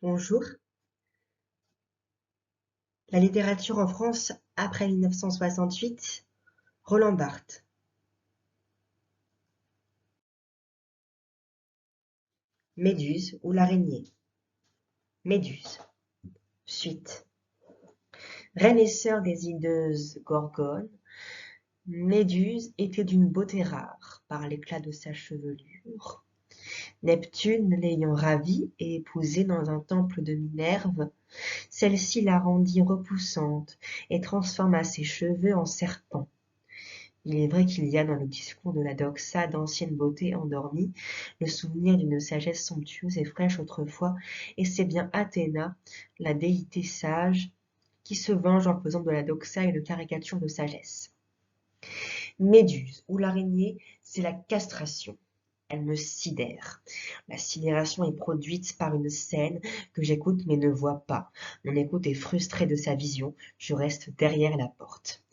Bonjour. La littérature en France après 1968, Roland Barthes. Méduse ou l'araignée. Méduse. Suite. Reine et sœur des hideuses Gorgones, Méduse était d'une beauté rare par l'éclat de sa chevelure. Neptune l'ayant ravie et épousée dans un temple de Minerve, celle-ci la rendit repoussante et transforma ses cheveux en serpents. Il est vrai qu'il y a dans le discours de la doxa d'ancienne beauté endormie le souvenir d'une sagesse somptueuse et fraîche autrefois, et c'est bien Athéna, la déité sage, qui se venge en faisant de la doxa une caricature de sagesse. Méduse ou l'araignée, c'est la castration. Elle me sidère. La sidération est produite par une scène que j'écoute mais ne vois pas. Mon écoute est frustrée de sa vision. Je reste derrière la porte.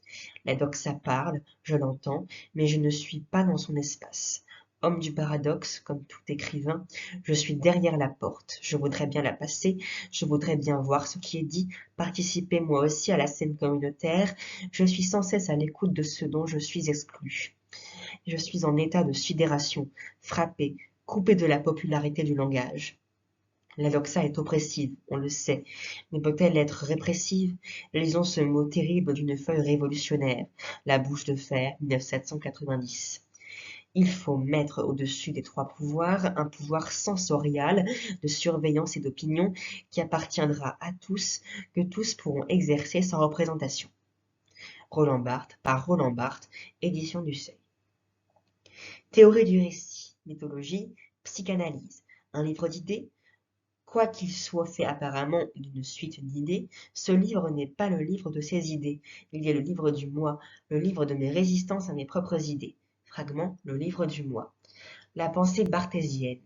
La doxa parle, je l'entends, mais je ne suis pas dans son espace. Homme du paradoxe, comme tout écrivain, je suis derrière la porte. Je voudrais bien la passer, je voudrais bien voir ce qui est dit, participer moi aussi à la scène communautaire. Je suis sans cesse à l'écoute de ce dont je suis exclu. Je suis en état de sidération, frappé, coupé de la popularité du langage. La doxa est oppressive, on le sait, mais peut-elle être répressive? Lisons ce mot terrible d'une feuille révolutionnaire, la bouche de fer, 1790. Il faut mettre au-dessus des trois pouvoirs un pouvoir sensorial de surveillance et d'opinion qui appartiendra à tous, que tous pourront exercer sans représentation. Roland Barthes, par Roland Barthes, édition du Seuil. Théorie du récit, mythologie, psychanalyse. Un livre d'idées. Quoiqu'il soit fait apparemment d'une suite d'idées, ce livre n'est pas le livre de ces idées. Il y a le livre du moi, le livre de mes résistances à mes propres idées. Fragment, le livre du moi. La pensée barthésienne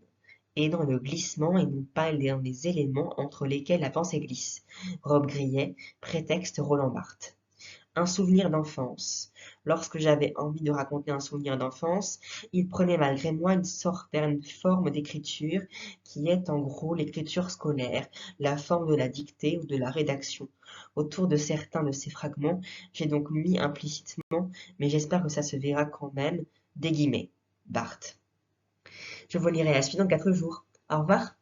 est dans le glissement et non pas dans les éléments entre lesquels la pensée glisse. Robe Grillet, prétexte Roland Barthes. Un souvenir d'enfance. Lorsque j'avais envie de raconter un souvenir d'enfance, il prenait malgré moi une certaine forme d'écriture qui est en gros l'écriture scolaire, la forme de la dictée ou de la rédaction. Autour de certains de ces fragments, j'ai donc mis implicitement, mais j'espère que ça se verra quand même, des guillemets. Barthes. Je vous lirai la suite dans 4 jours. Au revoir.